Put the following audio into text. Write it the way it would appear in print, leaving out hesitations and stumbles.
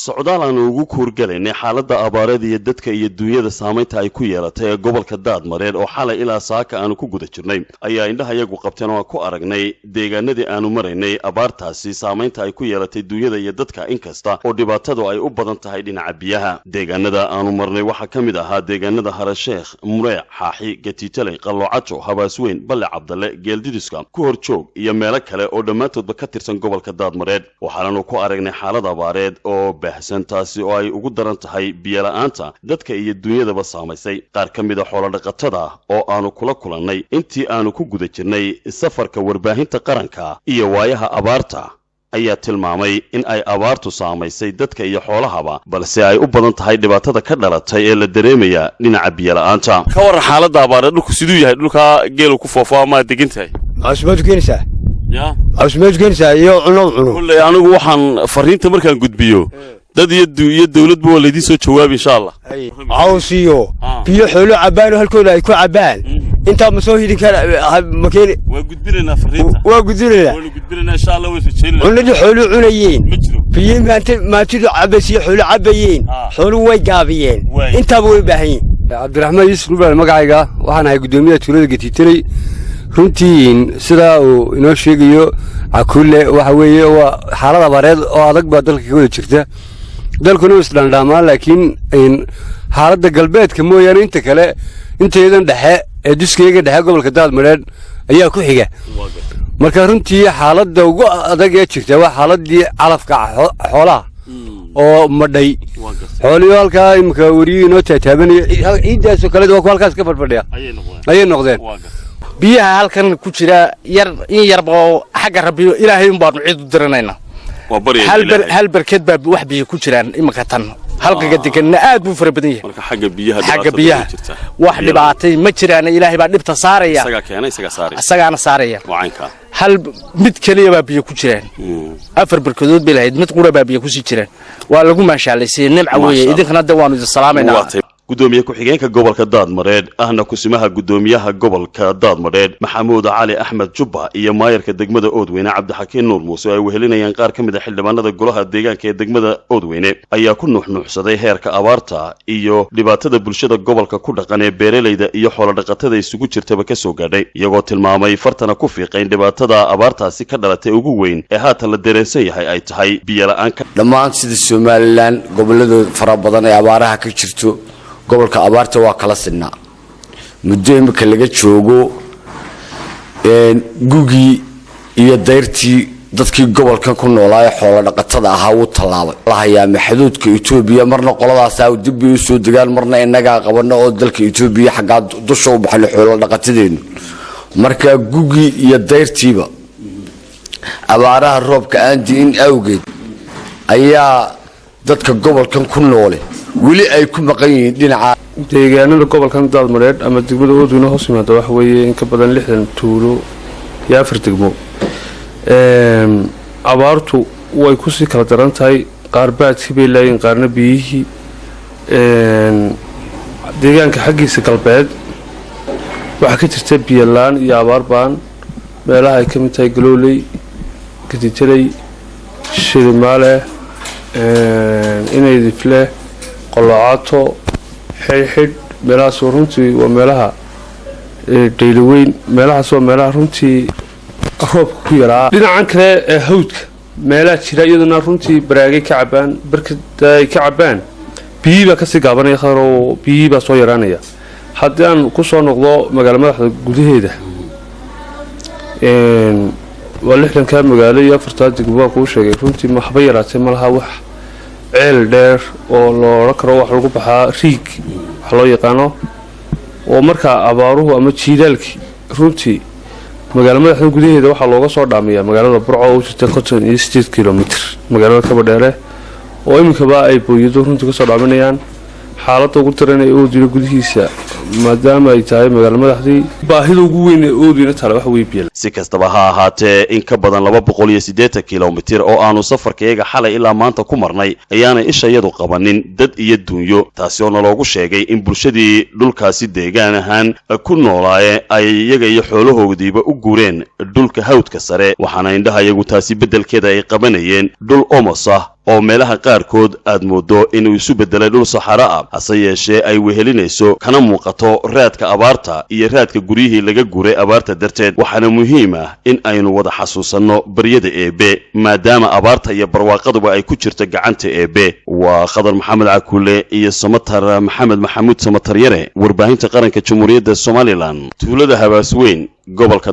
socdaal aan ugu kuurgalaynay xaaladda abaareed iyo dadka iyo dunyada saamaynta ay ku yeelatay ee gobolka Daadmareed oo xalay ilaa saaka aanu ku guda jirnay ayaa indhahayagu qabteen oo ku aragnay deegaanadii aanu maraynay abaartaasi saamaynta ay ku yeelatay dunyada iyo dadka inkasta oo dhibaatadu ay u badan tahay dhinaca biyaha deegaanada aanu marnay waxa kamid ahaa deegaanada Harasheekh Muree Xaaxi Gatiitale Qaloocajo Habaasweyn Balle Cabdalle Geeldidiska ku horjoog iyo meelo kale oo dhamaantoodba ka tirsan gobolka Daadmareed waxaanu ku aragnay xaalad abaareed oo baahsantaasi oo ay ugu daran tahay biyo la'aanta dadka iyo dunyadaba saamaysay qaar kamid ah xoolo dhaqatada oo aanu kula kulannay intii aanu ku guda jirnay safarka warbaahinta qaranka iyo waayaha abaarta ayaa tilmaamay in ay abaartu saamaysay dadka iyo xoolahaba balse ay u badan tahay dhibaatada ka dhalatay ee la dareemaya dhinaca biyo la'aanta ka war xaaladda abaareed dhulku siduu yahay dhulka geelu ku foofo ama degantahay asbaad keenaysaa ya asbaad keenaysaa iyo cuno kulay anigu waxaan fariinta markaan gudbiyo dad iyo dawladba waa leedii soo jawaab insha Allah awsiyo biyo xoolo cabaan halkooda ay ku cabaan inta ma soo hidin kara makeeni waa gudbinayna fariinta waa gudbinayna insha Allah way rajayna cunadi xoolo cunayeen biyo maantidu cabasiyo xoolo cabayeen xoolo way gaabiyeen inta way baahan Cabdiraxmaan Yuusuf Rubaal magacayga waxaan ahay gudoomiyaha tuulada Gatiitale runtii sida uu inoo sheegayo akulle waxa weeye waa xaalad abaareed oo adag ba dalka ka wada jirta dalkuna islaan dhaamaan laakiin xaaladda galbeedka mooyaan inta kale inteedan dhexe ee duskeyga dhexe gobolka Daadmareed ayaa ku xiga marka runtii xaaladda ugu adag ee jirta waa xaaladii calafka xoolaha oo madhay xooliyo halkaa imka wariyo inoo taataabanaya ciidaasoo kale waa halkaas ka fadhiya ayay noqdeen biyaha halkan ku jira in yarba xagga rabbiyo ilaahay un baanu ciid u diranayna hal barkeed baa wax biyo ku jiraan imaka tan halka deganna aad buu fara badan yahay marka xagga biyaha wax dhibaatay ma jiraan ilaahay baa dhibta saaraya isagaana saaraya hal mid kaliya baa biyo ku jiraan afar barkeedood bay lahayd mid qura baa biyo ku sii jiraan waa lagu maashaalaysiin nimca weeye idinkana waanu idin salaameynaa gudoomiye ku-xigeenka gobolka Daadmareed ahna kusimaha gudoomiyaha gobolka Daadmareed Maxamuud Cali Axmed Jubba iyo maayarka degmada Oodweyne Cabdixakiin Nuur Muuse ay wehelinayaan qaar kamid ah xildhibaanada golaha deegaanka ee degmada Oodweyne ayaa ku nuuxnuuxsaday heerka abaarta iyo dhibaatada bulshada gobolka ku dhaqan ee beeraleyda iyo xoolo dhaqatada isugu jirtaba ka soo gaadhay iyagoo tilmaamay fartana ku fiiqayn dhibaatada abaartaasi ka dhalatay ugu weyn ee haatan la dareensan yahay ay tahay biyo la'aan dhammaan sida Soomaaliland goboladooda fara badan ee abaaraha ka jirto gobolka abaarta waa kala sidnaa muddo imika laga joogo gugi iyo dayrtii dadkii gobolkan ku noolaa xoolo dhaqatada ahaa uu talaabay la hayaa maxduudka Itoobiya marna qoladaas ay dib u soo degaan marna inaga qabano oo dalka Itoobiya xagga dusha u baxay xoolo dhaqatadeenu marka gugi iyo dayrtiiba abaaraha roobka aan diin awgeed ayaa dadka gobolkan ku noolay wili ay ku maqan yihiin dhinaca deegaanada gobolkan Daadmareed ama degmada Oodweyne hoos yimaada wax weeye in ka badan 60 tuulo iyo 4 degmo abaartu way ku sii kala daran tahay qaar baadkii bay leeyihiin qaarna biyihii deegaanka xaggiisa galbeed waxa ka jirta biyo la'aan iyo abaar baan meelaha ay ka mid tahay Galooley Gatiitale Shirmaale inay difle Qaloocajo xidh meelahaas runtii waa meelaha Daylaweyn meelahaas waa meelaha runtii roobka ku yaraa dhinacan kale ee hawdka meelaha jira iyaduna runtii baraagay ka cabaan barkada ay ka cabaan biyiba ka sii gaabanaya kharo biyiba soo yaraanaya haddii aan ku soo noqdo magaalada madaxda gudaheeda waa 60 ka magaalo iyo 4 degmo ku sheegay runtii ma haba yaraatay malaha wax ceel dheer oo loo karo wax lagu baxaa riig wax loo yaqaano oo marka abaaruhu ama jiidaalki runtii magaalada madaxda gudaheeda waxa looga soo dhaamiyaa magaalada Burco oo jirta 58 kilomitir magaalada Kabadheere oo imikaba ay booyado runtii ka soo dhaaminayaan xaaladda ugu daran ee Oodweyne gudihiisa maadaama ay tahay magaalada madaxdii baahida ugu weyn ee Oodweyne tala wax way biyo si kastaba ha ahaatee in ka badan 280 kilomitir oo aanu safarkayga xalay ilaa maanta ku marnay ayaana ishayadu qabanin dad iyo dunyo taasi oo loogu sheegay in bulshadii dhulkaasi deegaan ahaan ku noolaaye ay iyaga iyo xoolahoodiiba u guureen dhulka hawdka sare waxaana indhaha iyagu taasi bedelkeeda ay qabanayeen dhul omos ah oo meelaha qaarkood aad moodo inuu isu bedelay dhul saxaro ah hase yeeshee ay wehelinayso kana muuqato raadka abaarta iyo raadka guryihii laga guuray abaarta darteed waxaana muhiim ah in aynu wada xasuusanno baryada eebe maadaama abaarta iyo barwaaqaduba ay ku jirto gacanta eebe waa Khadar Maxamed Cakuule iyo Samatar Maxamed Maxamuud Samatar Yare warbaahinta qaranka Jamhuuriyadda Soomaaliland tuulada Habaasweyn gobolka